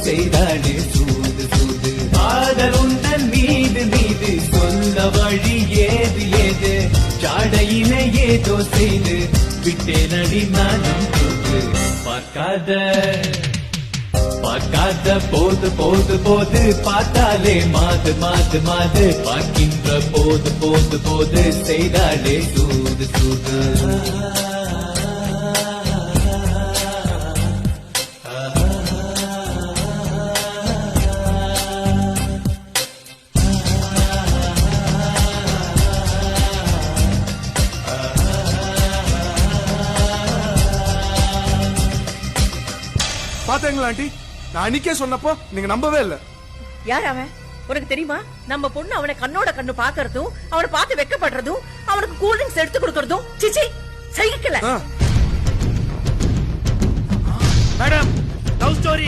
செய்தாலே சூது சூது காதல் உந்தன் மீது மீது சொல்ல வழி ஏது ஏது சாடையினை ஏதோ செய்து விட்டே நடி நானும் தூது பார்க்காத போது போது போது பார்த்தாலே மாது மாது மாது பார்க்கின்ற போது போது போது செய்தாலே சூது சூது பாத்தீங்களா ஆண்டி, நான் அன்னைக்கே சொன்னப்போ நீங்க நம்பவே இல்ல. யார் அவன் உனக்கு தெரியுமா? நம்ம பொண்ணு அவனை கண்ணோட கண்ணு பாக்குறதும் அவனை பார்த்து வெக்கப்படுறதும் அவனுக்கு கூல் ட்ரிங்க்ஸ் எடுத்து கொடுக்கறதும் சிச்சி சகிக்கல. Madam love story